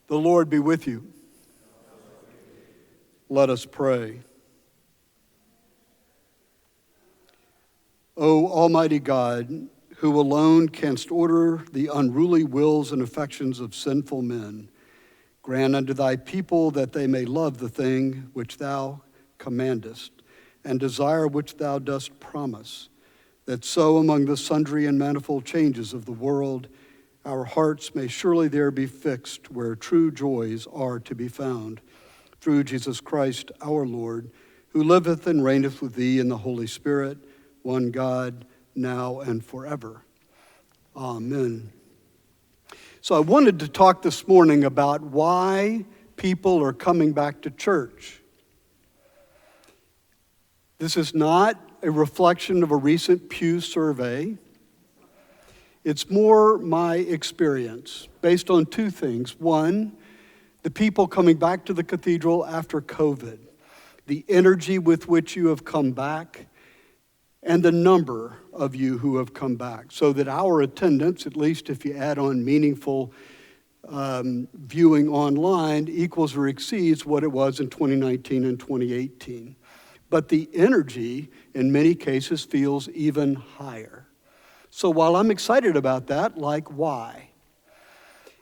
The Lord be with you. Let us pray. O Almighty God, who alone canst order the unruly wills and affections of sinful men, grant unto thy people that they may love the thing which thou commandest, and desire which thou dost promise, that so among the sundry and manifold changes of the world, our hearts may surely there be fixed where true joys are to be found. Through Jesus Christ our Lord, who liveth and reigneth with thee in the Holy Spirit, one God, now and forever. Amen. So I wanted to talk this morning about why people are coming back to church. This is not a reflection of a recent Pew survey. It's more my experience based on two things. One, the people coming back to the cathedral after COVID, the energy with which you have come back, and the number of you who have come back, so that our attendance, at least if you add on meaningful viewing online, equals or exceeds what it was in 2019 and 2018. But the energy, in many cases, feels even higher. So while I'm excited about that, like why?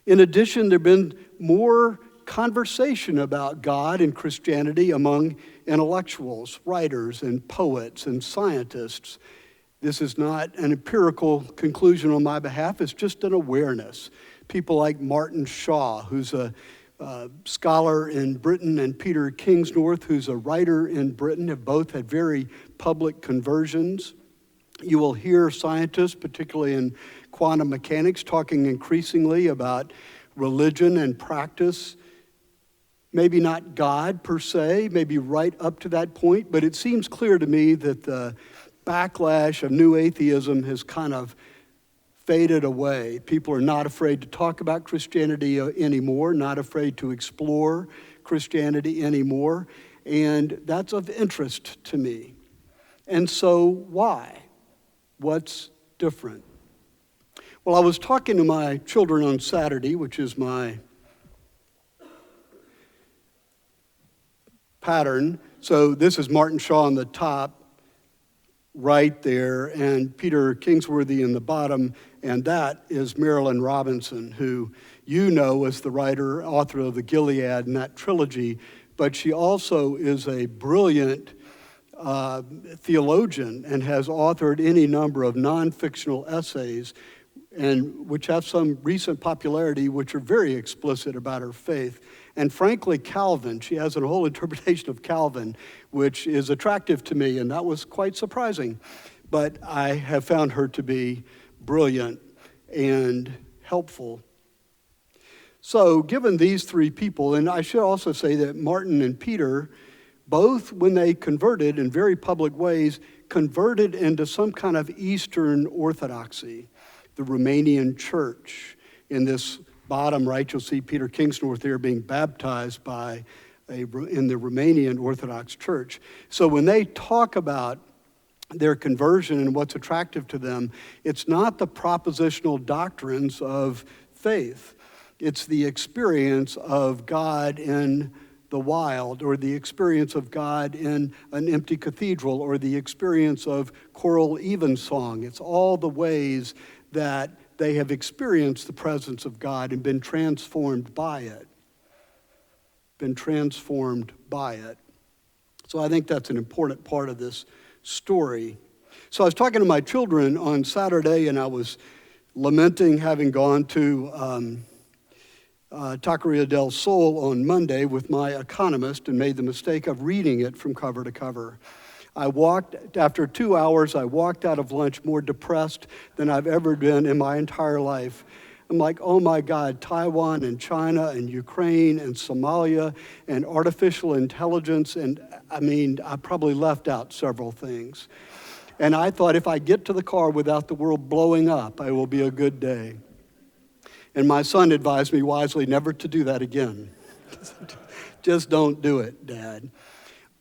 In addition, there have been more conversation about God and Christianity among intellectuals, writers, and poets and scientists. This is not an empirical conclusion on my behalf, it's just an awareness. People like Martin Shaw, who's a scholar in Britain, and Peter Kingsnorth, who's a writer in Britain, have both had very public conversions. You will hear scientists, particularly in quantum mechanics, talking increasingly about religion and practice. Maybe not God per se, maybe right up to that point, but it seems clear to me that the backlash of new atheism has kind of faded away. People are not afraid to talk about Christianity anymore, not afraid to explore Christianity anymore, and that's of interest to me. And so why? What's different? Well, I was talking to my children on Saturday, which is my pattern. So this is Martin Shaw on the top, right there, and Peter Kingsworthy in the bottom, and that is Marilyn Robinson, who you know as the writer, author of the Gilead and that trilogy, but she also is a brilliant theologian and has authored any number of non-fictional essays, and which have some recent popularity, which are very explicit about her faith. And frankly, Calvin, she has a whole interpretation of Calvin, which is attractive to me, and that was quite surprising. But I have found her to be brilliant and helpful. So given these three people, and I should also say that Martin and Peter, both when they converted in very public ways, converted into some kind of Eastern Orthodoxy, the Romanian church. In this bottom right, you'll see Peter Kingsnorth there being baptized in the Romanian Orthodox Church. So when they talk about their conversion and what's attractive to them, it's not the propositional doctrines of faith. It's the experience of God in the wild, or the experience of God in an empty cathedral, or the experience of choral evensong. It's all the ways that they have experienced the presence of God and been transformed by it. So I think that's an important part of this story. So I was talking to my children on Saturday, and I was lamenting having gone to Taqueria del Sol on Monday with my economist and made the mistake of reading it from cover to cover. After 2 hours, I walked out of lunch more depressed than I've ever been in my entire life. I'm like, oh my God, Taiwan and China and Ukraine and Somalia and artificial intelligence, and I probably left out several things. And I thought if I get to the car without the world blowing up, it will be a good day. And my son advised me wisely never to do that again. Just don't do it, Dad.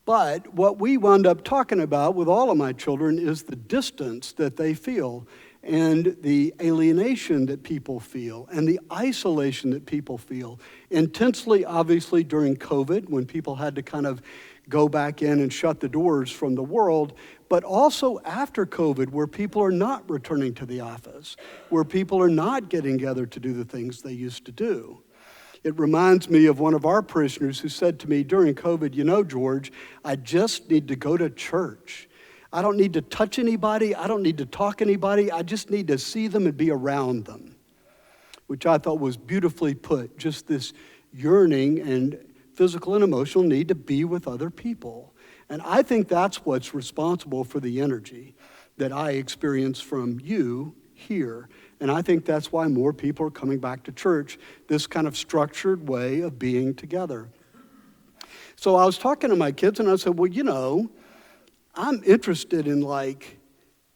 But what we wound up talking about with all of my children is the distance that they feel. and the alienation that people feel and the isolation that people feel. Intensely, obviously, during COVID, when people had to kind of go back in and shut the doors from the world, but also after COVID, where people are not returning to the office, where people are not getting together to do the things they used to do. It reminds me of one of our parishioners who said to me during COVID, "You know, George, I just need to go to church. I don't need to touch anybody. I don't need to talk to anybody. I just need to see them and be around them," which I thought was beautifully put. Just this yearning and physical and emotional need to be with other people. And I think that's what's responsible for the energy that I experience from you here. And I think that's why more people are coming back to church, this kind of structured way of being together. So I was talking to my kids and I said, well, you know, I'm interested in like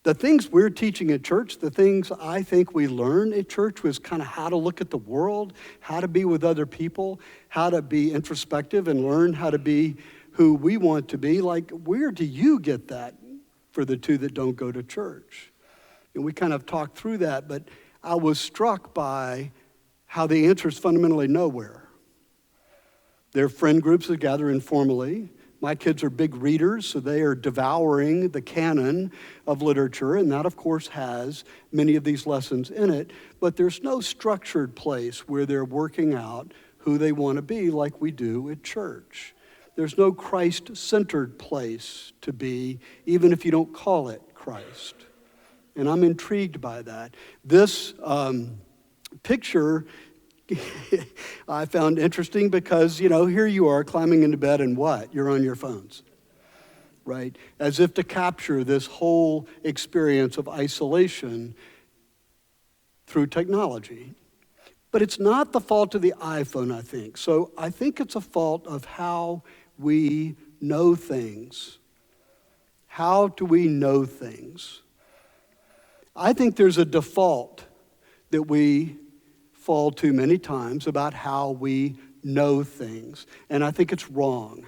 the things we're teaching at church, the things I think we learn at church was kind of how to look at the world, how to be with other people, how to be introspective and learn how to be who we want to be. Like, where do you get that for the two that don't go to church? And we kind of talked through that, but I was struck by how the answer is fundamentally nowhere. There are friend groups that gather informally. My kids are big readers, so they are devouring the canon of literature, and that, of course, has many of these lessons in it, but there's no structured place where they're working out who they want to be like we do at church. There's no Christ-centered place to be, even if you don't call it Christ. And I'm intrigued by that. This picture I found interesting because, you know, here you are climbing into bed and what? You're on your phones, right? As if to capture this whole experience of isolation through technology. But it's not the fault of the iPhone, I think. So I think it's a fault of how we know things. How do we know things? I think there's a default that we fall to many times about how we know things. And I think it's wrong.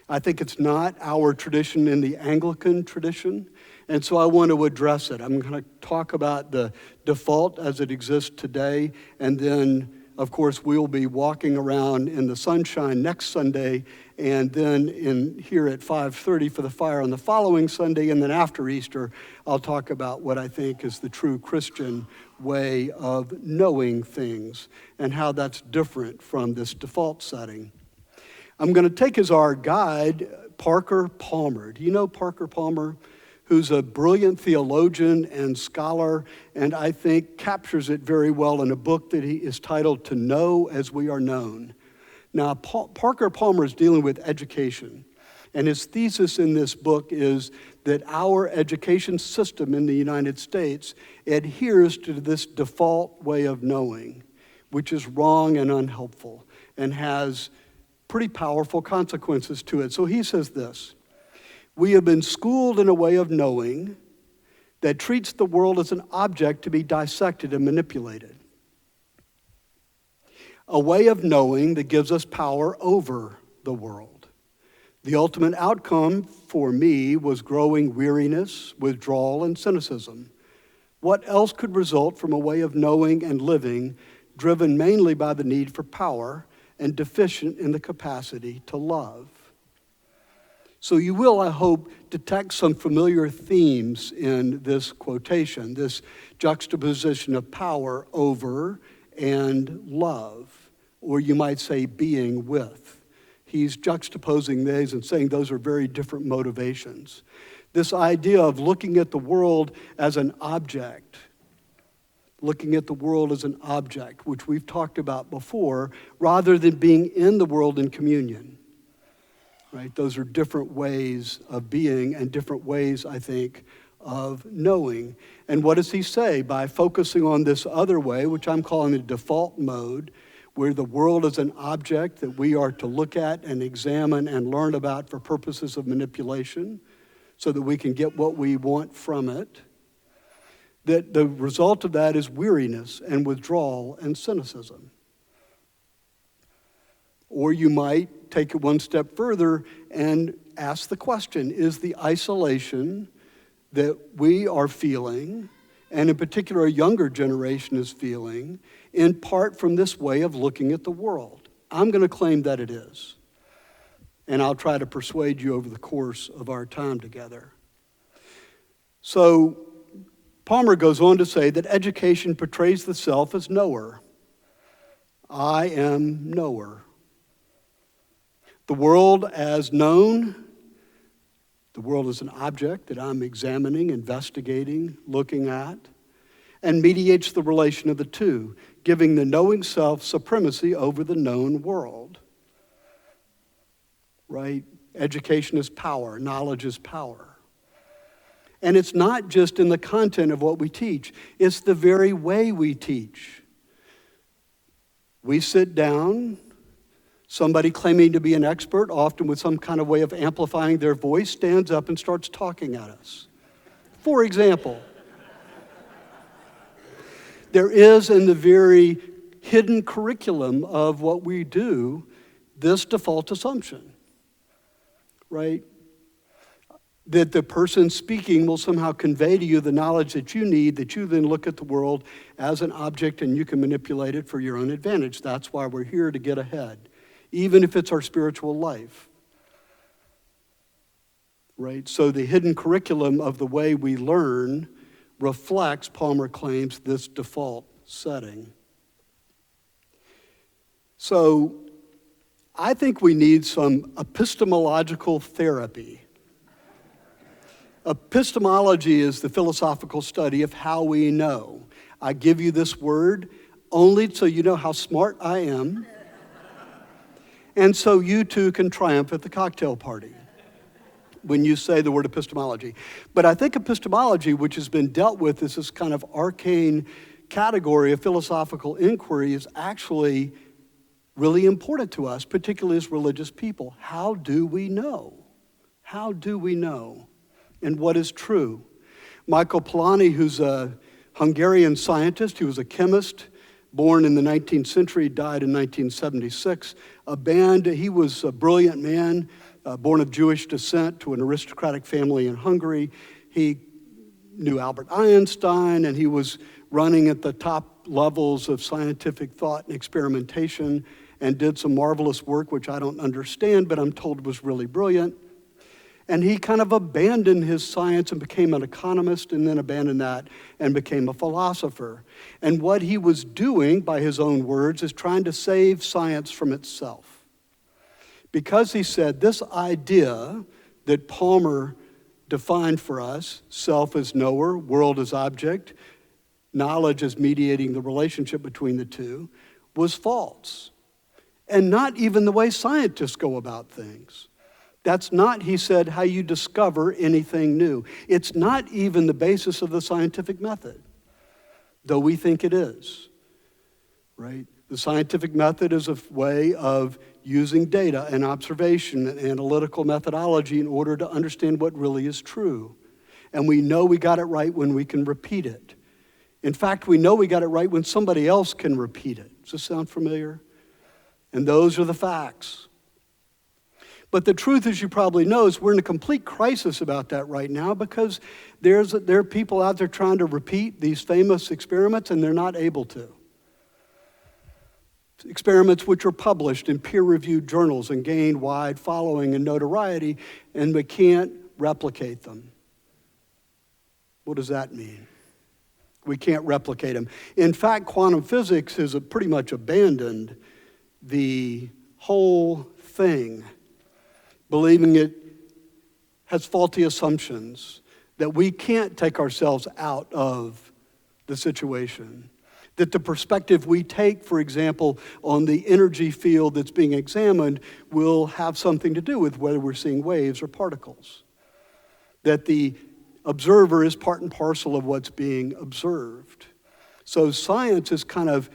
I think it's not our tradition in the Anglican tradition. And so I want to address it. I'm going to talk about the default as it exists today. And then, of course, we'll be walking around in the sunshine next Sunday. And then here at 5:30 for the fire on the following Sunday. And then after Easter, I'll talk about what I think is the true Christian way of knowing things and how that's different from this default setting. I'm going to take as our guide Parker Palmer. Do you know Parker Palmer? Who's a brilliant theologian and scholar, and I think captures it very well in a book that he is titled To Know as We Are Known. Now, Parker Palmer is dealing with education, and his thesis in this book is that our education system in the United States adheres to this default way of knowing, which is wrong and unhelpful, and has pretty powerful consequences to it. So he says this: we have been schooled in a way of knowing that treats the world as an object to be dissected and manipulated. A way of knowing that gives us power over the world. The ultimate outcome for me was growing weariness, withdrawal, and cynicism. What else could result from a way of knowing and living driven mainly by the need for power and deficient in the capacity to love? So you will, I hope, detect some familiar themes in this quotation, this juxtaposition of power over and love, or you might say being with. He's juxtaposing these and saying those are very different motivations. This idea of looking at the world as an object, which we've talked about before, rather than being in the world in communion. Right? Those are different ways of being and different ways, I think, of knowing. And what does he say? By focusing on this other way, which I'm calling the default mode, where the world is an object that we are to look at and examine and learn about for purposes of manipulation so that we can get what we want from it, that the result of that is weariness and withdrawal and cynicism. Or you might take it one step further and ask the question, is the isolation that we are feeling and in particular a younger generation is feeling, in part from this way of looking at the world. I'm going to claim that it is. And I'll try to persuade you over the course of our time together. So Palmer goes on to say that education portrays the self as knower. I am knower. The world as known, the world is an object that I'm examining, investigating, looking at, and mediates the relation of the two, giving the knowing self supremacy over the known world. Right? Education is power. Knowledge is power. And it's not just in the content of what we teach. It's the very way we teach. We sit down, somebody claiming to be an expert, often with some kind of way of amplifying their voice, stands up and starts talking at us. For example, there is in the very hidden curriculum of what we do this default assumption, right? That the person speaking will somehow convey to you the knowledge that you need, that you then look at the world as an object and you can manipulate it for your own advantage. That's why we're here, to get ahead, even if it's our spiritual life. Right? So the hidden curriculum of the way we learn reflects, Palmer claims, this default setting. So I think we need some epistemological therapy. Epistemology is the philosophical study of how we know. I give you this word only so you know how smart I am, and so you too can triumph at the cocktail party when you say the word epistemology. But I think epistemology, which has been dealt with as this kind of arcane category of philosophical inquiry, is actually really important to us, particularly as religious people. How do we know? How do we know? And what is true? Michael Polanyi, who's a Hungarian scientist, he was a chemist, born in the 19th century, died in 1976. He was a brilliant man, born of Jewish descent to an aristocratic family in Hungary. He knew Albert Einstein, and he was running at the top levels of scientific thought and experimentation, and did some marvelous work, which I don't understand, but I'm told was really brilliant. And he kind of abandoned his science and became an economist, and then abandoned that and became a philosopher. And what he was doing, by his own words, is trying to save science from itself. Because he said this idea that Palmer defined for us, self as knower, world as object, knowledge as mediating the relationship between the two, was false. And not even the way scientists go about things. That's not, he said, how you discover anything new. It's not even the basis of the scientific method, though we think it is, right? The scientific method is a way of using data and observation and analytical methodology in order to understand what really is true. And we know we got it right when we can repeat it. In fact, we know we got it right when somebody else can repeat it. Does this sound familiar? And those are the facts. But the truth, as you probably know, is we're in a complete crisis about that right now, because there are people out there trying to repeat these famous experiments, and they're not able to. Experiments which are published in peer-reviewed journals and gain wide following and notoriety, and we can't replicate them. What does that mean? We can't replicate them. In fact, quantum physics has pretty much abandoned the whole thing, believing it has faulty assumptions, that we can't take ourselves out of the situation. That the perspective we take, for example, on the energy field that's being examined will have something to do with whether we're seeing waves or particles. That the observer is part and parcel of what's being observed. So science is kind of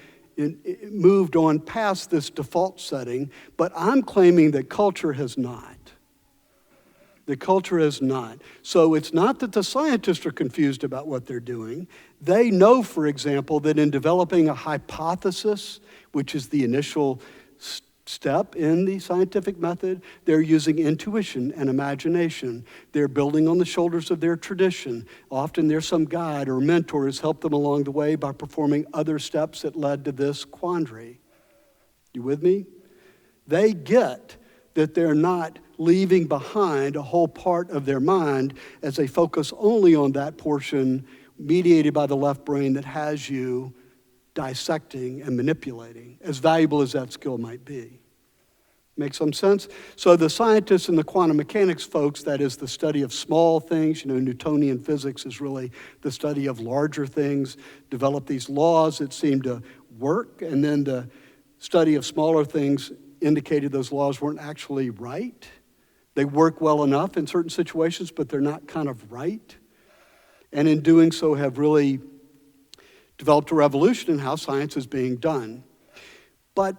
moved on past this default setting, but I'm claiming that culture has not. The culture has not. So it's not that the scientists are confused about what they're doing. They know, for example, that in developing a hypothesis, which is the initial step in the scientific method. They're using intuition and imagination. They're building on the shoulders of their tradition. Often there's some guide or mentor who's helped them along the way by performing other steps that led to this quandary. You with me? They get that they're not leaving behind a whole part of their mind as they focus only on that portion mediated by the left brain that has you dissecting and manipulating, as valuable as that skill might be. Make some sense? So the scientists and the quantum mechanics folks, that is the study of small things, Newtonian physics is really the study of larger things, develop these laws that seem to work, and then the study of smaller things indicated those laws weren't actually right. They work well enough in certain situations, but they're not kind of right. And in doing so have really developed a revolution in how science is being done. But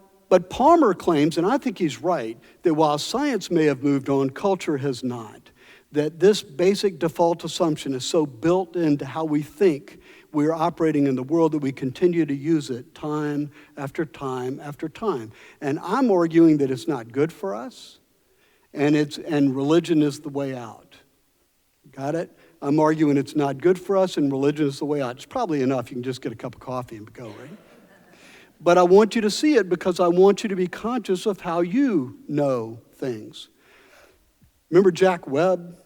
Palmer claims, and I think he's right, that while science may have moved on, culture has not. That this basic default assumption is so built into how we think we're operating in the world that we continue to use it time after time after time. And I'm arguing that it's not good for us, and religion is the way out. Got it? I'm arguing it's not good for us, and religion is the way out. It's probably enough. You can just get a cup of coffee and go, right? But I want you to see it because I want you to be conscious of how you know things. Remember Jack Webb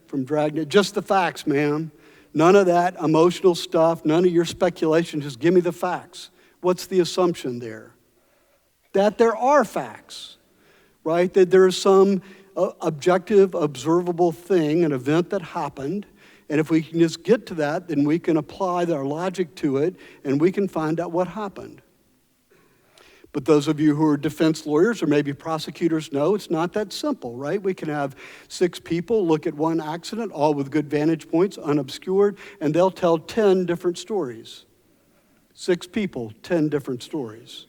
from Dragnet? Just the facts, ma'am. None of that emotional stuff, none of your speculation. Just give me the facts. What's the assumption there? That there are facts, right? That there is some objective, observable thing, an event that happened. And if we can just get to that, then we can apply our logic to it, and we can find out what happened. But those of you who are defense lawyers or maybe prosecutors know it's not that simple, right? We can have 6 people look at one accident, all with good vantage points, unobscured, and they'll tell 10 different stories. 6 people, 10 different stories.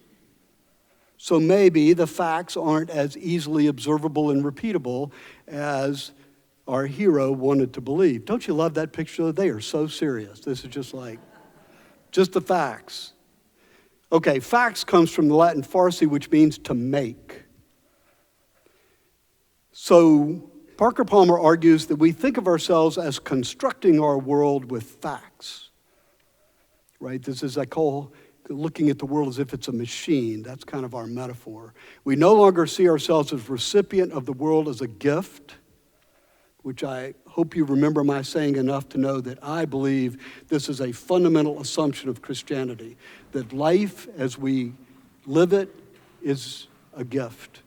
So maybe the facts aren't as easily observable and repeatable as our hero wanted to believe. Don't you love that picture? They are so serious. This is just the facts. Okay, facts comes from the Latin farsi, which means to make. So Parker Palmer argues that we think of ourselves as constructing our world with facts, right? This is, I call looking at the world as if it's a machine. That's kind of our metaphor. We no longer see ourselves as recipient of the world as a gift, which I hope you remember my saying enough to know that I believe this is a fundamental assumption of Christianity, that life as we live it is a gift,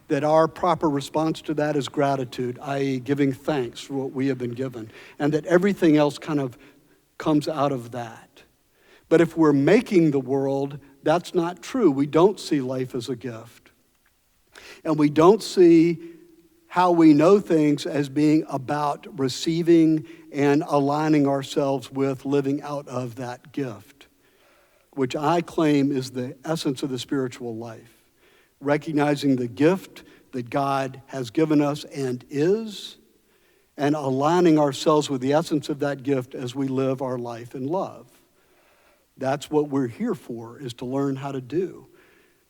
that our proper response to that is gratitude, i.e. giving thanks for what we have been given, and that everything else kind of comes out of that. But if we're making the world, that's not true. We don't see life as a gift. And we don't see how we know things as being about receiving and aligning ourselves with living out of that gift, which I claim is the essence of the spiritual life. Recognizing the gift that God has given us and is, and aligning ourselves with the essence of that gift as we live our life in love. That's what we're here for, is to learn how to do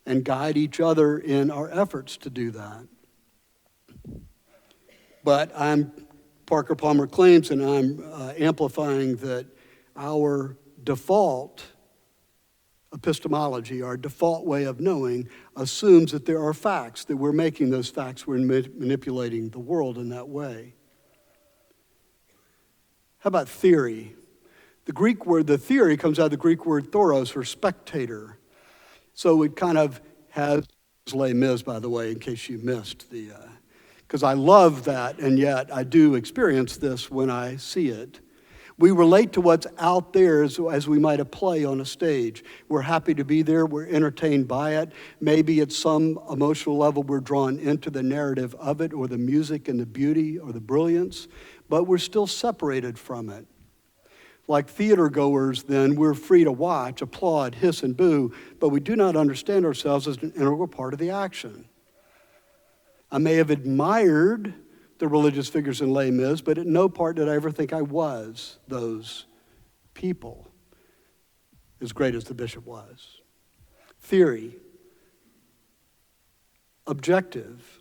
and guide each other in our efforts to do that. But Parker Palmer claims, and I'm amplifying, that our default epistemology, our default way of knowing, assumes that there are facts, that we're making those facts, we're manipulating the world in that way. How about theory? The Greek word, the theory, comes out of the Greek word thoros, or spectator. So it kind of has Les Mis, by the way, in case you missed the, because I love that, and yet I do experience this when I see it. We relate to what's out there as we might a play on a stage. We're happy to be there. We're entertained by it. Maybe at some emotional level we're drawn into the narrative of it, or the music and the beauty or the brilliance, but we're still separated from it. Like theater goers, then, we're free to watch, applaud, hiss, and boo, but we do not understand ourselves as an integral part of the action. I may have admired the religious figures in Les Mis, but at no part did I ever think I was those people, as great as the bishop was. Theory. objective.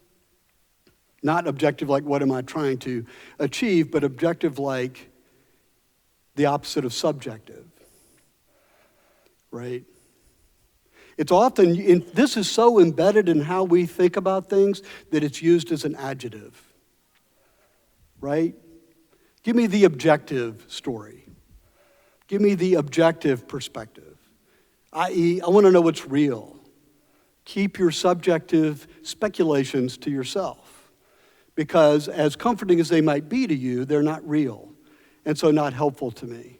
Not objective like what am I trying to achieve, but objective like the opposite of subjective, right? It's often, this is so embedded in how we think about things that it's used as an adjective, right? Give me the objective story. Give me the objective perspective, i.e., I want to know what's real. Keep your subjective speculations to yourself, because as comforting as they might be to you, they're not real, and so not helpful to me.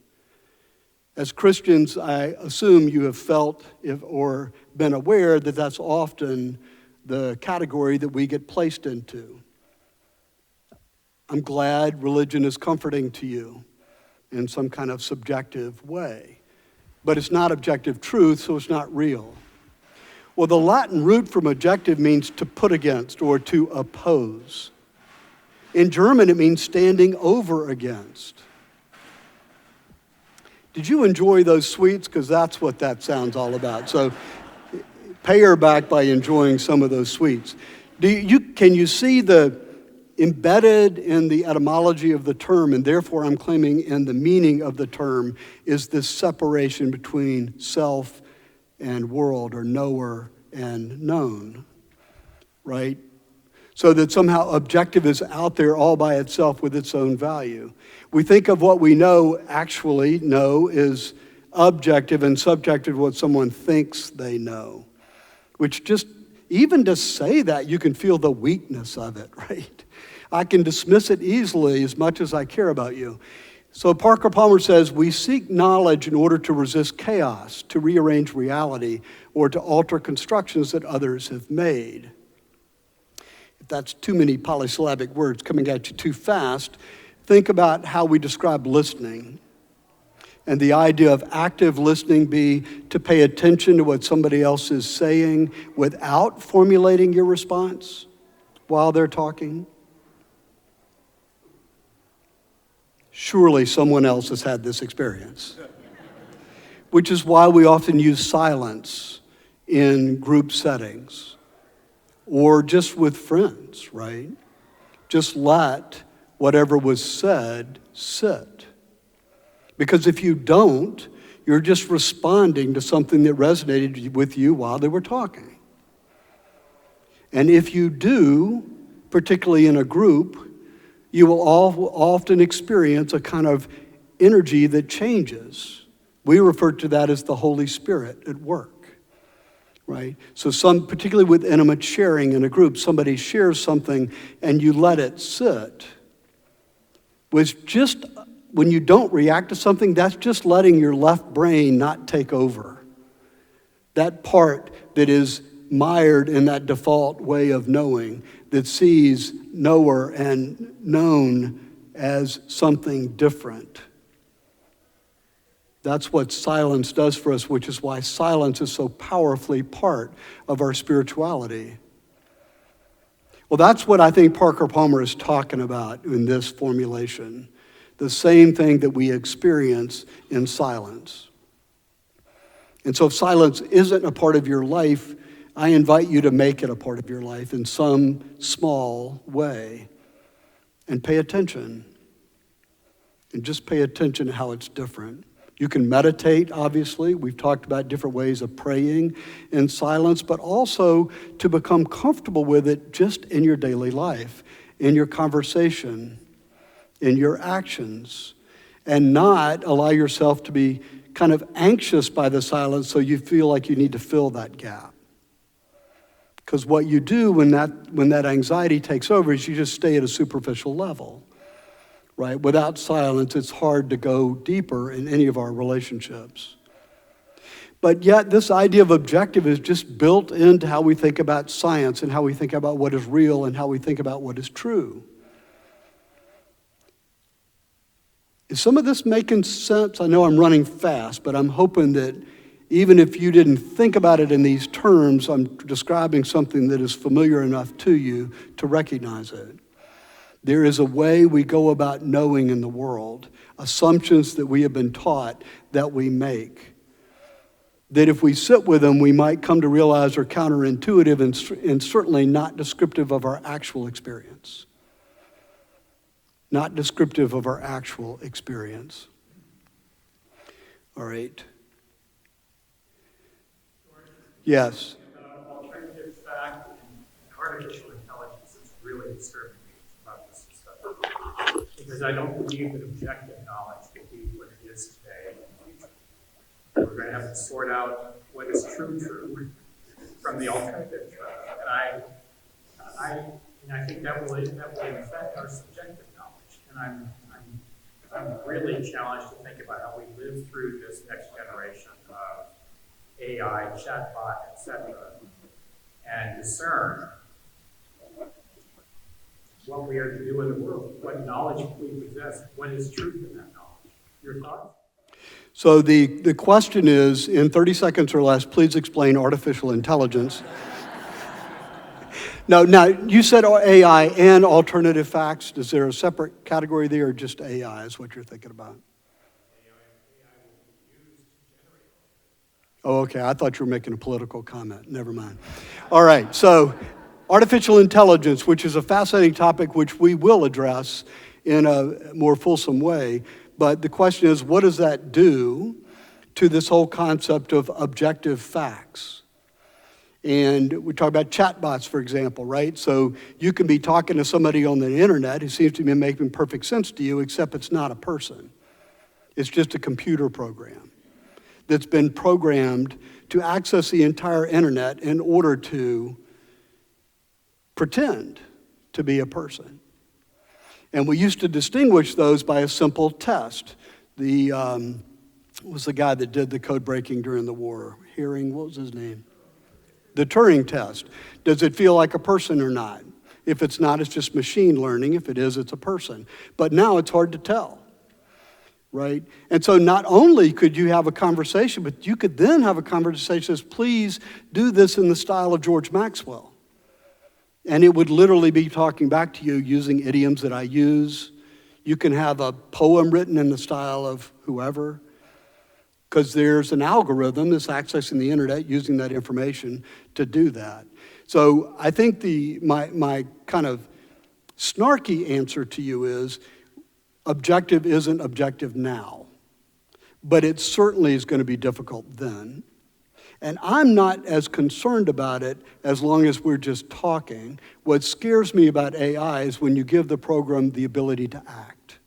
As Christians, I assume you have felt or been aware that that's often the category that we get placed into. I'm glad religion is comforting to you in some kind of subjective way, but it's not objective truth, so it's not real. Well, the Latin root from objective means to put against or to oppose. In German, it means standing over against. Did you enjoy those sweets? Because that's what that sounds all about. So pay her back by enjoying some of those sweets. Can you see the embedded in the etymology of the term, and therefore I'm claiming in the meaning of the term, is this separation between self and world, or knower and known, right? So that somehow objective is out there all by itself with its own value. We think of what we actually know is objective and subjective to what someone thinks they know, which even to say that, you can feel the weakness of it, right? I can dismiss it easily as much as I care about you. So Parker Palmer says, we seek knowledge in order to resist chaos, to rearrange reality, or to alter constructions that others have made. If that's too many polysyllabic words coming at you too fast, think about how we describe listening. And the idea of active listening be to pay attention to what somebody else is saying without formulating your response while they're talking. Surely someone else has had this experience, which is why we often use silence in group settings or just with friends, right? Just let whatever was said sit. Because if you don't, you're just responding to something that resonated with you while they were talking. And if you do, particularly in a group, you will often experience a kind of energy that changes. We refer to that as the Holy Spirit at work, right? So particularly with intimate sharing in a group, somebody shares something and you let it sit. Which just, when you don't react to something, that's just letting your left brain not take over. That part that is mired in that default way of knowing, that sees knower and known as something different. That's what silence does for us, which is why silence is so powerfully part of our spirituality. Well, that's what I think Parker Palmer is talking about in this formulation. The same thing that we experience in silence. And so if silence isn't a part of your life, I invite you to make it a part of your life in some small way. And pay attention. And just pay attention to how it's different. You can meditate, obviously. We've talked about different ways of praying in silence, but also to become comfortable with it just in your daily life, in your conversation, in your actions, and not allow yourself to be kind of anxious by the silence so you feel like you need to fill that gap. Because what you do when that anxiety takes over is you just stay at a superficial level. Right? Without silence, it's hard to go deeper in any of our relationships. But yet, this idea of objective is just built into how we think about science and how we think about what is real and how we think about what is true. Is some of this making sense? I know I'm running fast, but I'm hoping that even if you didn't think about it in these terms, I'm describing something that is familiar enough to you to recognize it. There is a way we go about knowing in the world, assumptions that we have been taught that we make. that if we sit with them, we might come to realize are counterintuitive and certainly not descriptive of our actual experience. Not descriptive of our actual experience. All right. Yes. Alternative fact and artificial intelligence is really disturbing me about this discussion. Because I don't believe that objective knowledge will be what it is today in the future. We're going to have to sort out what is true from the alternative true. And I think that will affect our subjective knowledge. And I'm really challenged to think about how we live through this next generation of AI, chatbot, etc., and discern what we are to do in the world, what knowledge we possess, what is truth in that knowledge. Your thoughts? So the question is, in 30 seconds or less, please explain artificial intelligence. No, now, you said AI and alternative facts. Is there a separate category there, or just AI is what you're thinking about? Oh, okay. I thought you were making a political comment. Never mind. All right. So artificial intelligence, which is a fascinating topic which we will address in a more fulsome way. But the question is, what does that do to this whole concept of objective facts? And we talk about chatbots, for example, right? So you can be talking to somebody on the internet who seems to be making perfect sense to you, except it's not a person. It's just a computer program that's been programmed to access the entire internet in order to pretend to be a person. And we used to distinguish those by a simple test. Was the guy that did the code breaking during the war? What was his name? The Turing test. Does it feel like a person or not? If it's not, it's just machine learning. If it is, it's a person. But now it's hard to tell, right? And so not only could you have a conversation, but you could then have a conversation that says, please do this in the style of George Maxwell. And it would literally be talking back to you using idioms that I use. You can have a poem written in the style of whoever, because there's an algorithm that's accessing the internet using that information to do that. So I think my kind of snarky answer to you is objective isn't objective now, but it certainly is going to be difficult then. And I'm not as concerned about it as long as we're just talking. What scares me about AI is when you give the program the ability to act,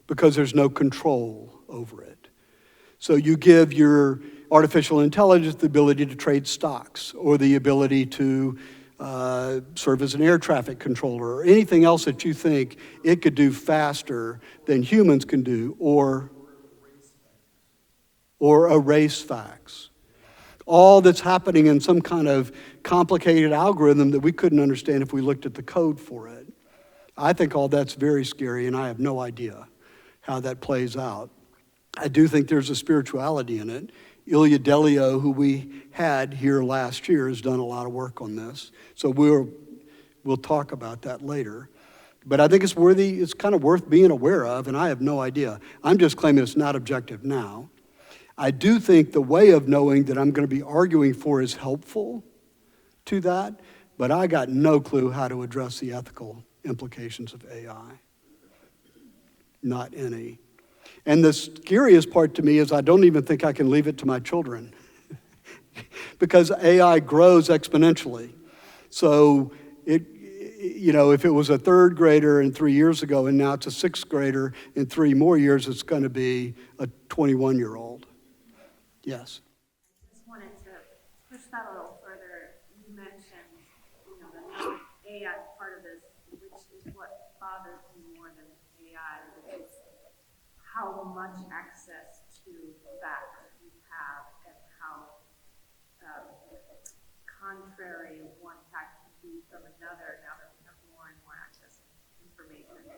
because there's no control over it. So you give your artificial intelligence the ability to trade stocks, or the ability to serve as an air traffic controller, or anything else that you think it could do faster than humans can do, or erase facts. All that's happening in some kind of complicated algorithm that we couldn't understand if we looked at the code for it. I think all that's very scary, and I have no idea how that plays out. I do think there's a spirituality in it. Ilya Delio, who we had here last year, has done a lot of work on this. So we'll talk about that later. But I think it's kind of worth being aware of, and I have no idea. I'm just claiming it's not objective now. I do think the way of knowing that I'm going to be arguing for is helpful to that, but I got no clue how to address the ethical implications of AI. Not any. And the scariest part to me is I don't even think I can leave it to my children because AI grows exponentially. So if it was a third grader 3 years ago and now it's a sixth grader in 3 more years, it's going to be a 21-year-old. Yes. I just wanted to push that a little further. You mentioned, the AI part of this, which is what bothers me more than AI, which is how much access to facts we have and how contrary one fact can be from another now that we have more and more access to information,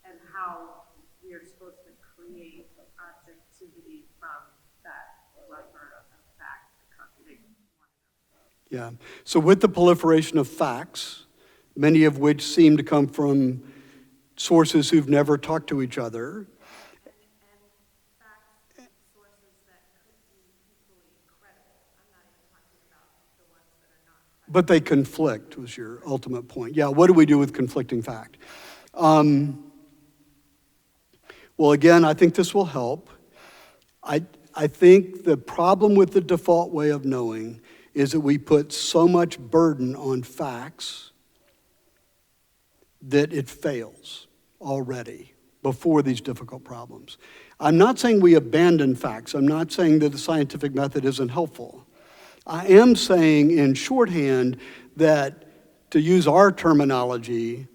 and how we are supposed to create objectivity from that plethora of facts that contradict one another. Yeah. So with the proliferation of facts, many of which seem to come from sources who've never talked to each other, But they conflict, was your ultimate point. Yeah, what do we do with conflicting fact? Well, again, I think this will help. I think the problem with the default way of knowing is that we put so much burden on facts that it fails already before these difficult problems. I'm not saying we abandon facts. I'm not saying that the scientific method isn't helpful. I am saying in shorthand that, to use our terminology,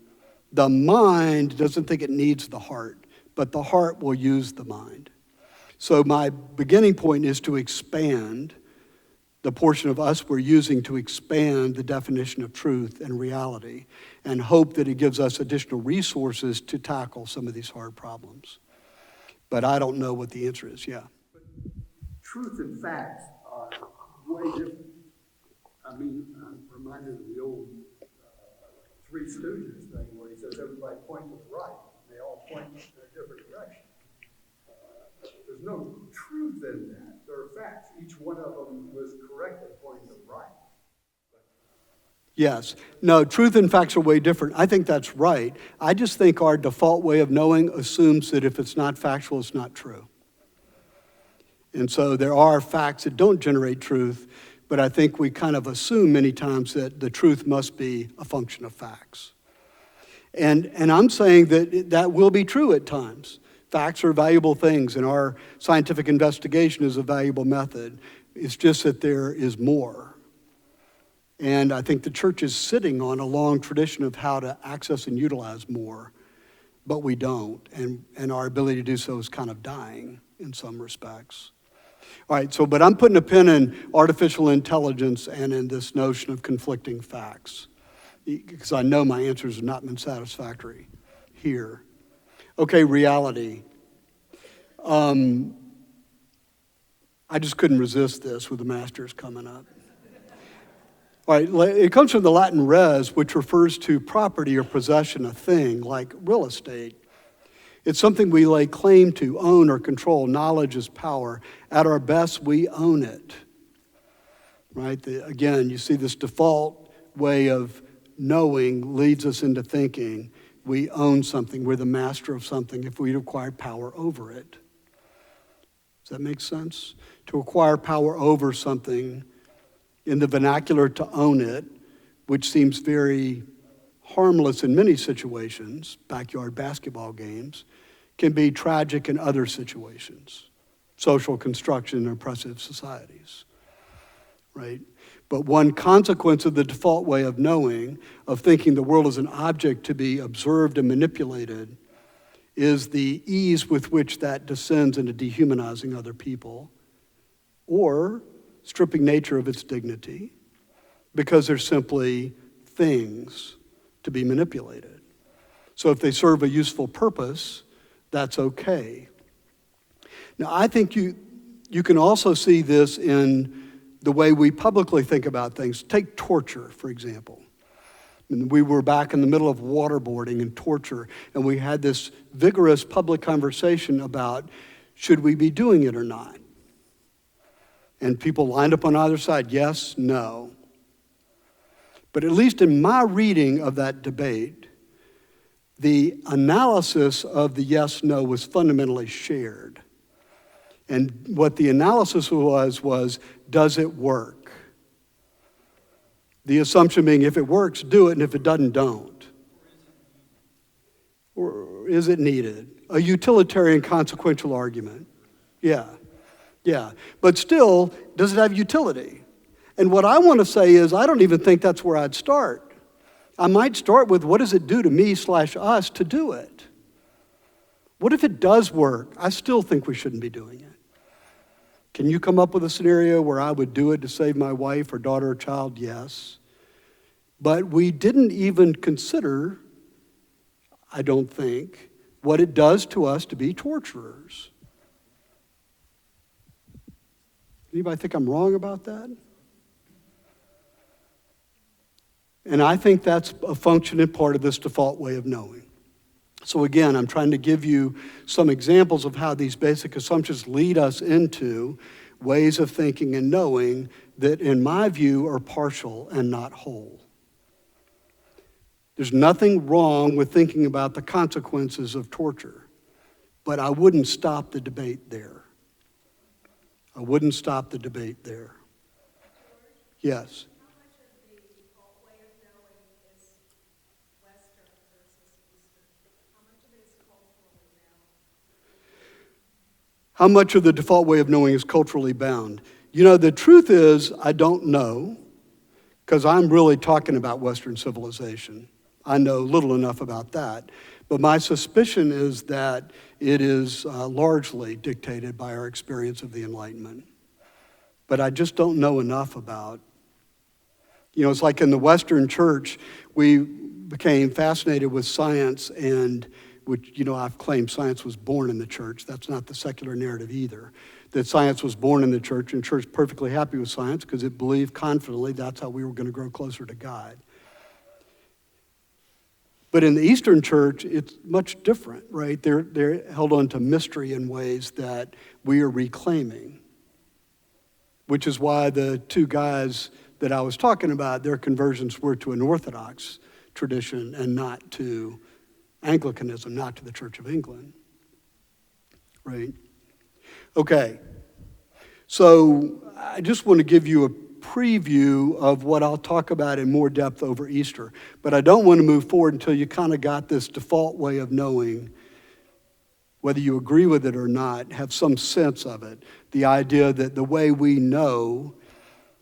the mind doesn't think it needs the heart, but the heart will use the mind. So my beginning point is to expand the portion of us we're using to expand the definition of truth and reality, and hope that it gives us additional resources to tackle some of these hard problems. But I don't know what the answer is, yeah. Truth and facts are way different. I mean, I'm reminded of the old Three Stooges thing where he says everybody point to the right. They all point in a different direction. There's no truth in that. There are facts. Each one of them was correctly pointing to the right. Yes. No, truth and facts are way different. I think that's right. I just think our default way of knowing assumes that if it's not factual, it's not true. And so there are facts that don't generate truth, but I think we kind of assume many times that the truth must be a function of facts. And I'm saying that that will be true at times. Facts are valuable things, and our scientific investigation is a valuable method. It's just that there is more. And I think the church is sitting on a long tradition of how to access and utilize more, but we don't. And our ability to do so is kind of dying in some respects. All right, but I'm putting a pin in artificial intelligence and in this notion of conflicting facts, because I know my answers have not been satisfactory here. Okay, reality. I just couldn't resist this with the masters coming up. All right, it comes from the Latin res, which refers to property or possession, a thing, like real estate. It's something we lay claim to, own, or control. Knowledge is power. At our best, we own it. Right? Again, you see this default way of knowing leads us into thinking we own something, we're the master of something if we acquire power over it. Does that make sense? To acquire power over something, in the vernacular, to own it, which seems very harmless in many situations, backyard basketball games, can be tragic in other situations, social construction in oppressive societies, right? But one consequence of the default way of knowing, of thinking the world is an object to be observed and manipulated, is the ease with which that descends into dehumanizing other people or stripping nature of its dignity because they're simply things to be manipulated. So if they serve a useful purpose, that's okay. Now, I think you can also see this in the way we publicly think about things. Take torture, for example. We were back in the middle of waterboarding and torture, and we had this vigorous public conversation about should we be doing it or not? And people lined up on either side, yes, no. But at least in my reading of that debate, the analysis of the yes-no was fundamentally shared. And what the analysis was, does it work? The assumption being, if it works, do it, and if it doesn't, don't. Or is it needed? A utilitarian consequential argument. Yeah. But still, does it have utility? And what I want to say is, I don't even think that's where I'd start. I might start with, what does it do to me/us to do it? What if it does work? I still think we shouldn't be doing it. Can you come up with a scenario where I would do it to save my wife or daughter or child? Yes. But we didn't even consider, I don't think, what it does to us to be torturers. Anybody think I'm wrong about that? And I think that's a function and part of this default way of knowing. So again, I'm trying to give you some examples of how these basic assumptions lead us into ways of thinking and knowing that, in my view, are partial and not whole. There's nothing wrong with thinking about the consequences of torture, but I wouldn't stop the debate there. I wouldn't stop the debate there. Yes? How much of the default way of knowing is Western versus Eastern? How much of it is culturally bound? How much of the default way of knowing is culturally bound? You know, the truth is, I don't know, because I'm really talking about Western civilization. I know little enough about that. But my suspicion is that it is largely dictated by our experience of the Enlightenment. But I just don't know enough about. You know, it's like in the Western church, we became fascinated with science, and which, you know, I've claimed science was born in the church. That's not the secular narrative either. That science was born in the church, and the church perfectly happy with science because it believed confidently that's how we were going to grow closer to God. But in the Eastern church, it's much different, right? They're held on to mystery in ways that we are reclaiming, which is why the two guys that I was talking about, their conversions were to an Orthodox tradition and not to Anglicanism, not to the Church of England, right? Okay, so I just want to give you a preview of what I'll talk about in more depth over Easter. But I don't want to move forward until you kind of got this default way of knowing, whether you agree with it or not, have some sense of it. The idea that the way we know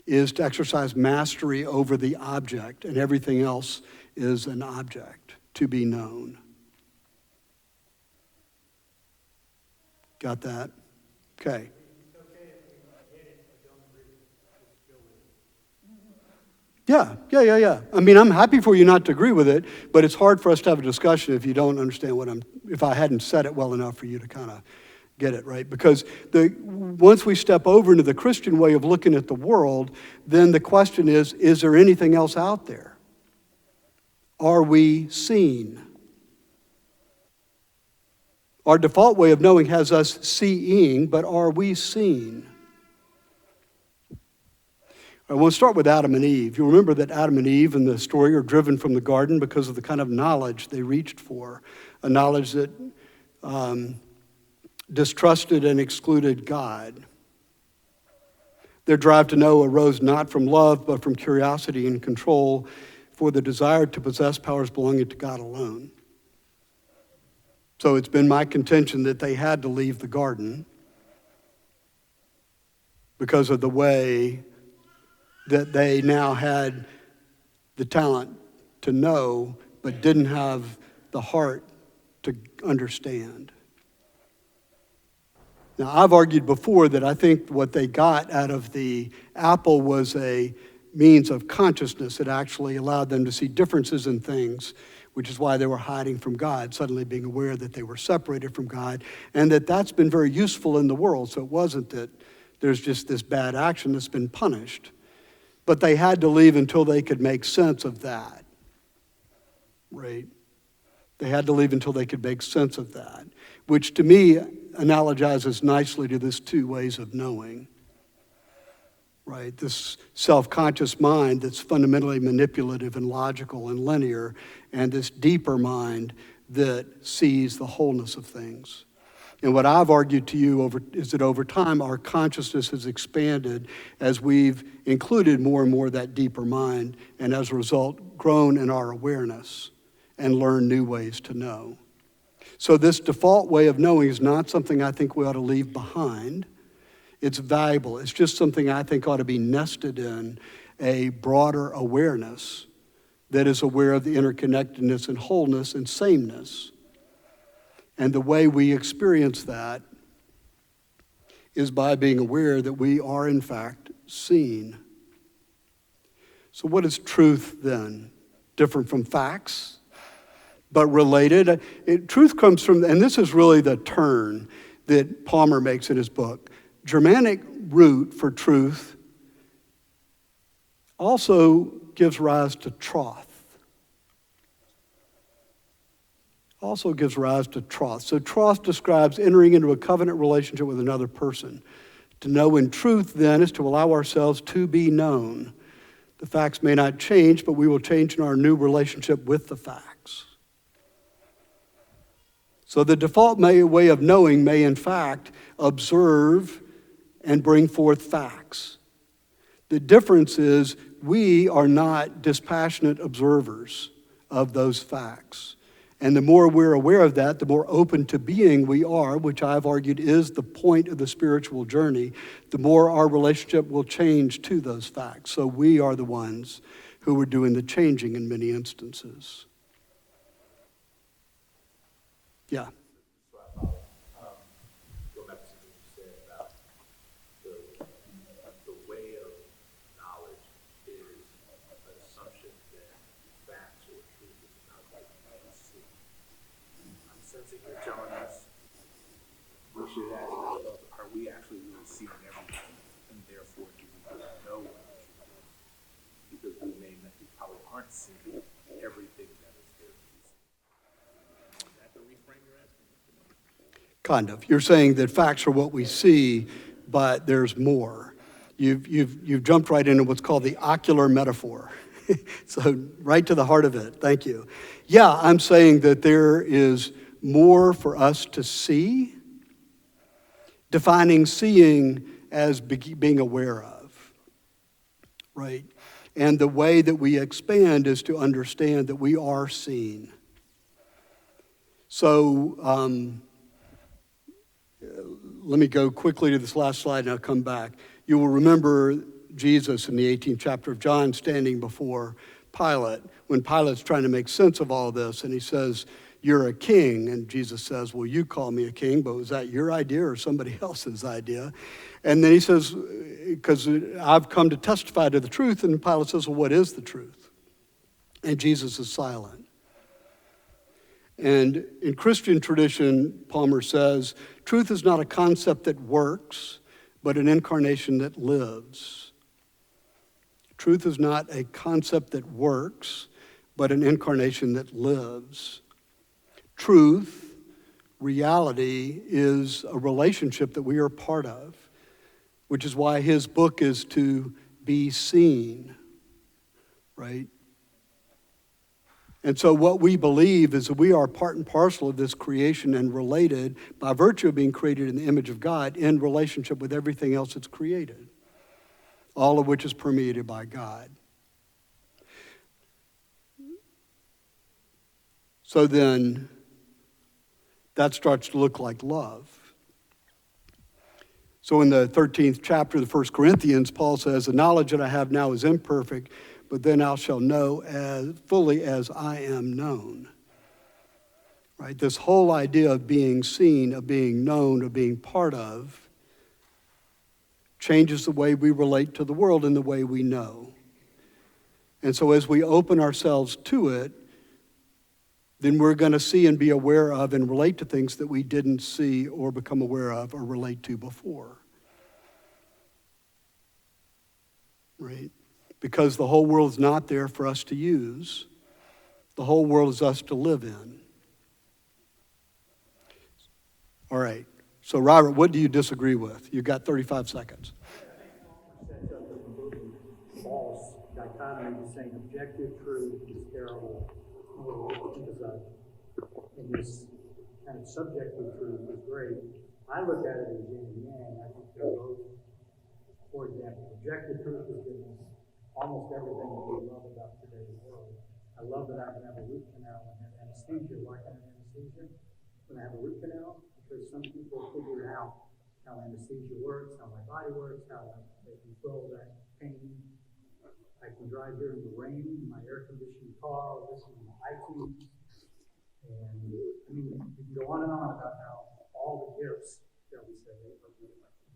is to exercise mastery over the object, and everything else is an object to be known. Got that? Okay. Yeah. I mean, I'm happy for you not to agree with it, but it's hard for us to have a discussion if you don't understand if I hadn't said it well enough for you to kind of get it, right? Because once we step over into the Christian way of looking at the world, then the question is there anything else out there? Are we seen? Our default way of knowing has us seeing, but are we seen? I want to start with Adam and Eve. You remember that Adam and Eve in the story are driven from the garden because of the kind of knowledge they reached for, a knowledge that distrusted and excluded God. Their drive to know arose not from love, but from curiosity and control for the desire to possess powers belonging to God alone. So it's been my contention that they had to leave the garden because of the way that they now had the talent to know, but didn't have the heart to understand. Now, I've argued before that I think what they got out of the apple was a means of consciousness that actually allowed them to see differences in things, which is why they were hiding from God, suddenly being aware that they were separated from God, and that's been very useful in the world. So it wasn't that there's just this bad action that's been punished. But they had to leave until they could make sense of that, right? They had to leave until they could make sense of that, which to me analogizes nicely to this two ways of knowing, right? This self-conscious mind that's fundamentally manipulative and logical and linear, and this deeper mind that sees the wholeness of things. And what I've argued to you is that over time, our consciousness has expanded as we've included more and more of that deeper mind, and as a result, grown in our awareness and learned new ways to know. So this default way of knowing is not something I think we ought to leave behind. It's valuable. It's just something I think ought to be nested in a broader awareness that is aware of the interconnectedness and wholeness and sameness. And the way we experience that is by being aware that we are, in fact, seen. So what is truth then? Different from facts, but related. Truth comes from, and this is really the turn that Palmer makes in his book. Germanic root for truth also gives rise to troth. Also gives rise to troth. So troth describes entering into a covenant relationship with another person. To know in truth, then, is to allow ourselves to be known. The facts may not change, but we will change in our new relationship with the facts. So the default way of knowing may, in fact, observe and bring forth facts. The difference is we are not dispassionate observers of those facts. And the more we're aware of that, the more open to being we are, which I've argued is the point of the spiritual journey, the more our relationship will change to those facts. So we are the ones who are doing the changing in many instances. Yeah. Go back to what you said about the way of knowledge is an assumption that facts or truth is not what you see. I'm sensing you're telling us we should ask ourselves, are we actually really seeing everything, and therefore do we really know what the truth is? Because we probably aren't seeing everything that is there. Is that the reframe you're asking? Kind of. You're saying that facts are what we see, but there's more. You've jumped right into what's called the ocular metaphor. So right to the heart of it. Thank you. Yeah, I'm saying that there is more for us to see, defining seeing as being aware of, right? And the way that we expand is to understand that we are seen. So let me go quickly to this last slide and I'll come back. You will remember Jesus in the 18th chapter of John standing before Pilate when Pilate's trying to make sense of all this, and he says, "You're a king." And Jesus says, "Well, you call me a king, but was that your idea or somebody else's idea?" And then he says, "Because I've come to testify to the truth." And Pilate says, "Well, what is the truth?" And Jesus is silent. And in Christian tradition, Palmer says, truth is not a concept that works, but an incarnation that lives. Truth is not a concept that works, but an incarnation that lives. Truth, reality, is a relationship that we are part of, which is why his book is to be seen, right? And so what we believe is that we are part and parcel of this creation and related by virtue of being created in the image of God in relationship with everything else that's created, all of which is permeated by God. So then that starts to look like love. So in the 13th chapter of the 1 Corinthians, Paul says, "The knowledge that I have now is imperfect, but then I shall know as fully as I am known." Right? This whole idea of being seen, of being known, of being part of, changes the way we relate to the world and the way we know. And so as we open ourselves to it, then we're going to see and be aware of and relate to things that we didn't see or become aware of or relate to before. Right? Because the whole world is not there for us to use. The whole world is us to live in. All right. So, Robert, what do you disagree with? You've got 35 seconds. Said something completely false dichotomy, saying objective truth is terrible. Because in this kind of subjective truth is great. I look at it as yin and yang. I think they're both, for example, objective truth is goodness. Almost everything that we love about today's world. I love that I can have a root canal and have anesthesia. Why can I have anesthesia when I have a root canal? Because some people figure out how anesthesia works, how my body works, how they control that pain. I can drive here in the rain in my air-conditioned car, listen to iTunes, and I mean, you can go on and on about how all the gifts, shall we say, of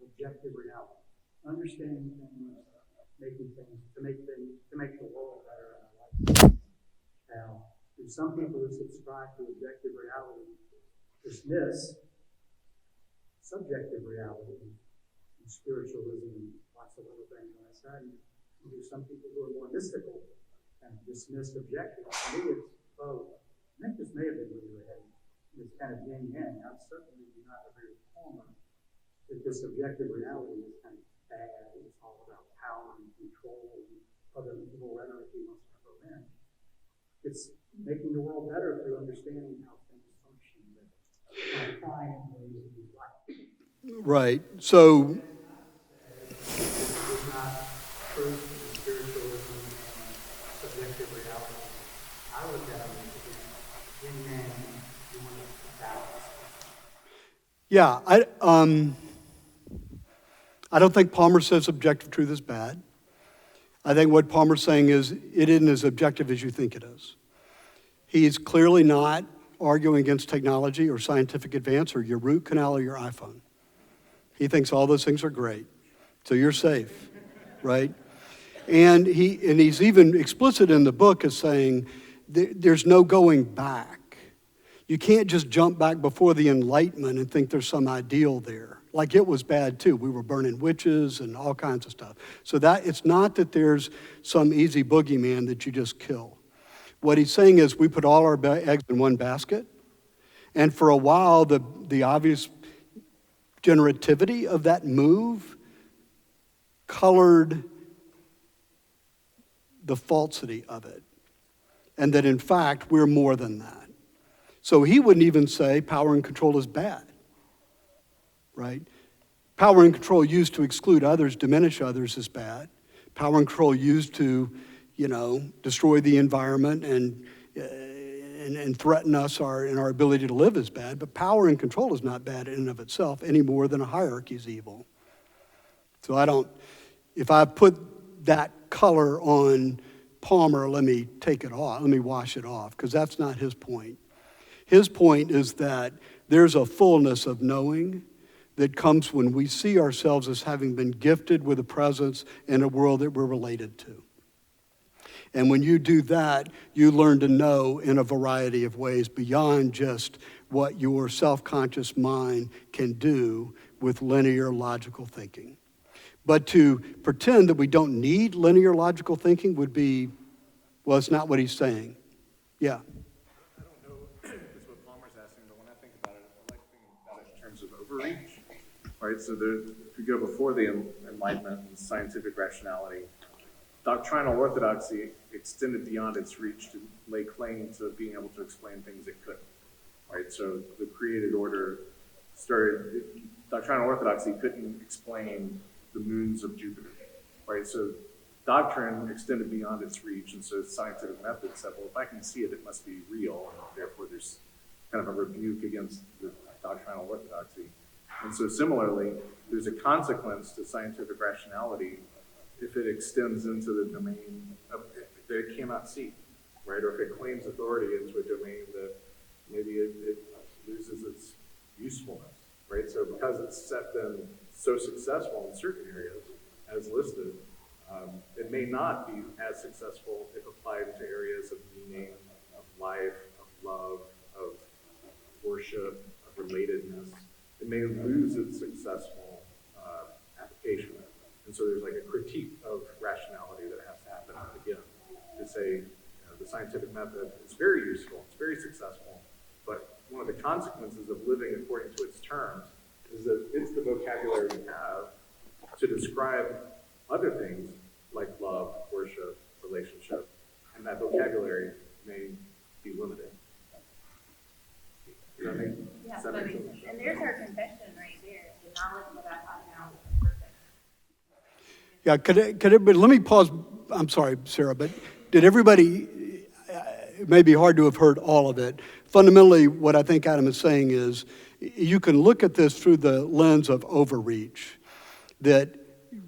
objective reality, understanding things, making things, to make the world better in our life. Now, there's some people who subscribe to objective reality dismiss subjective reality and spiritualism and lots of other things on that side. There's some people who are more mystical and dismiss objective. For me, it's both. I think this may have been where you were heading. It's kind of yin yang. I certainly do not agree with Palmer that this objective reality is kind of bad, it's all about power and control and other evil rhetoric he wants to throw in. It's making the world better through understanding how things function, but trying ways to be right. Right. So, It's not truth and spiritualism and subjective reality. I look at them as in man, you want to balance. yeah, I don't think Palmer says objective truth is bad. I think what Palmer's saying is it isn't as objective as you think it is. He's clearly not arguing against technology or scientific advance or your root canal or your iPhone. He thinks all those things are great. So you're safe, right? And he's even explicit in the book as saying there's no going back. You can't just jump back before the Enlightenment and think there's some ideal there. Like it was bad too. We were burning witches and all kinds of stuff. So that it's not that there's some easy boogeyman that you just kill. What he's saying is we put all our eggs in one basket. And for a while, the obvious generativity of that move colored the falsity of it. And that in fact, we're more than that. So he wouldn't even say power and control is bad, right? Power and control used to exclude others, diminish others is bad. Power and control used to, destroy the environment and threaten us in our ability to live is bad. But power and control is not bad in and of itself any more than a hierarchy is evil. So if I put that color on Palmer, let me take it off, let me wash it off, because that's not his point. His point is that there's a fullness of knowing that comes when we see ourselves as having been gifted with a presence in a world that we're related to. And when you do that, you learn to know in a variety of ways beyond just what your self-conscious mind can do with linear logical thinking. But to pretend that we don't need linear logical thinking would be, well, it's not what he's saying. Yeah. I don't know if it's what Palmer's asking, but when I think about it, I like thinking about it in terms of overreach. Right, so if you go before the Enlightenment and scientific rationality, doctrinal orthodoxy extended beyond its reach to lay claim to being able to explain things it couldn't. Right, so the created order doctrinal orthodoxy couldn't explain the moons of Jupiter. Right, so doctrine extended beyond its reach, and so scientific method said, well, if I can see it, it must be real, and therefore there's kind of a rebuke against the doctrinal orthodoxy. And so similarly, there's a consequence to scientific rationality if it extends into the domain that it cannot see, right? Or if it claims authority into a domain that maybe it loses its usefulness, right? So because it's been so successful in certain areas, as listed, it may not be as successful if applied to areas of meaning, of life, of love, of worship, of relatedness. It may lose its successful application. And so there's like a critique of rationality that has to happen again to say the scientific method is very useful, it's very successful, but one of the consequences of living according to its terms is that it's the vocabulary we have to describe other things like love, worship, relationship, and that vocabulary may be limited. You know what I mean? Yeah, Does that make sense? and there's our confession right there. The knowledge that I have now is perfect. Yeah, could everybody, let me pause. I'm sorry, Sarah, but did everybody, it may be hard to have heard all of it. Fundamentally, what I think Adam is saying is you can look at this through the lens of overreach, that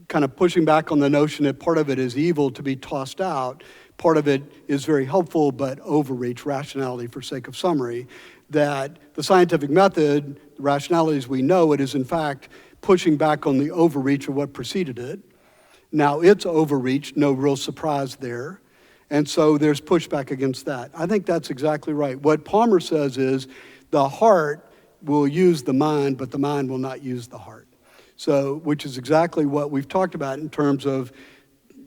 kind of pushing back on the notion that part of it is evil to be tossed out, part of it is very helpful, but overreach, rationality for sake of summary, that the scientific method, the rationality as we know it, is in fact pushing back on the overreach of what preceded it. Now it's overreach, no real surprise there. And so there's pushback against that. I think that's exactly right. What Palmer says is the heart will use the mind, but the mind will not use the heart. So, which is exactly what we've talked about in terms of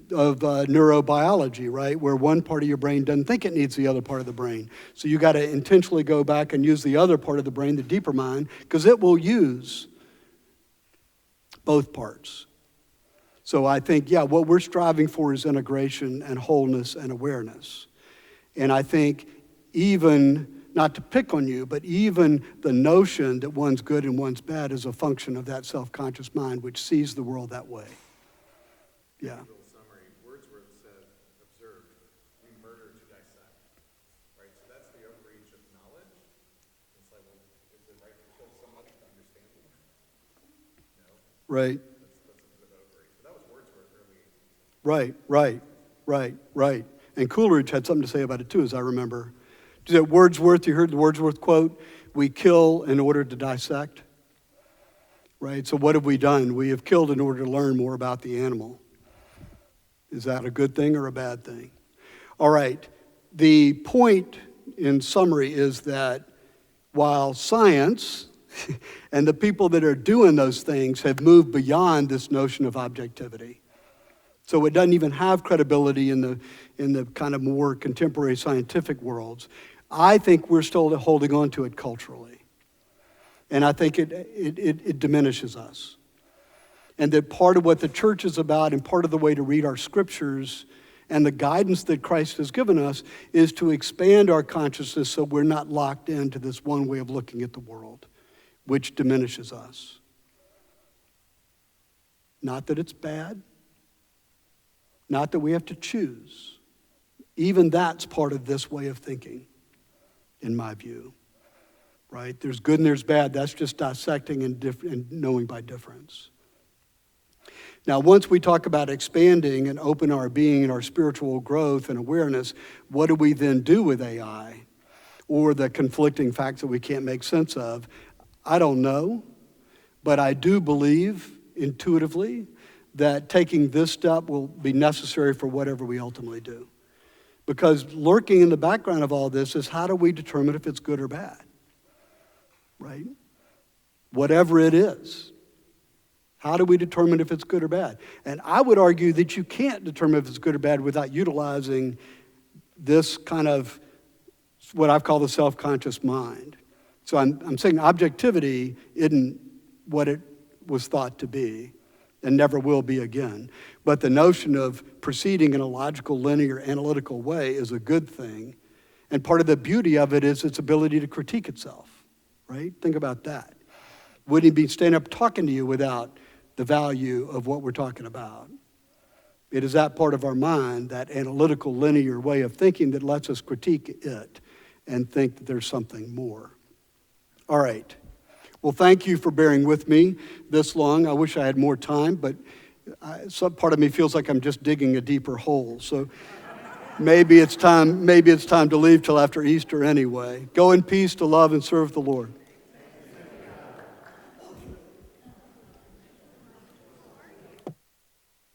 neurobiology, right? Where one part of your brain doesn't think it needs the other part of the brain. So you got to intentionally go back and use the other part of the brain, the deeper mind, because it will use both parts. So I think, yeah, what we're striving for is integration and wholeness and awareness. And I think even, not to pick on you, but even the notion that one's good and one's bad is a function of that self-conscious mind which sees the world that way. Yeah. Little summary, Wordsworth said, observe, we murder to dissect, right? So that's the overreach of knowledge. It's like, well, is it right to kill someone to understand them? No. Right. That's a bit of overreach. But that was Wordsworth early. Right. And Coleridge had something to say about it too, as I remember. Is it Wordsworth? You heard the Wordsworth quote, we kill in order to dissect. Right, so what have we done? We have killed in order to learn more about the animal. Is that a good thing or a bad thing? All right, the point in summary is that while science and the people that are doing those things have moved beyond this notion of objectivity, so it doesn't even have credibility in the kind of more contemporary scientific worlds, I think we're still holding on to it culturally. And I think it diminishes us. And that part of what the church is about and part of the way to read our scriptures and the guidance that Christ has given us is to expand our consciousness so we're not locked into this one way of looking at the world, which diminishes us. Not that it's bad. Not that we have to choose. Even that's part of this way of thinking, in my view. Right? There's good and there's bad. That's just dissecting and knowing by difference. Now, once we talk about expanding and open our being and our spiritual growth and awareness, what do we then do with AI? Or the conflicting facts that we can't make sense of? I don't know, but I do believe intuitively that taking this step will be necessary for whatever we ultimately do. Because lurking in the background of all this is how do we determine if it's good or bad? Right? Whatever it is. How do we determine if it's good or bad? And I would argue that you can't determine if it's good or bad without utilizing this kind of what I've called the self-conscious mind. So I'm saying objectivity isn't what it was thought to be and never will be again. But the notion of proceeding in a logical, linear, analytical way is a good thing. And part of the beauty of it is its ability to critique itself, right? Think about that. Wouldn't he be standing up talking to you without the value of what we're talking about? It is that part of our mind, that analytical, linear way of thinking that lets us critique it and think that there's something more. All right. Well, thank you for bearing with me this long. I wish I had more time, but some part of me feels like I'm just digging a deeper hole. So maybe it's time to leave till after Easter anyway. Go in peace to love and serve the Lord.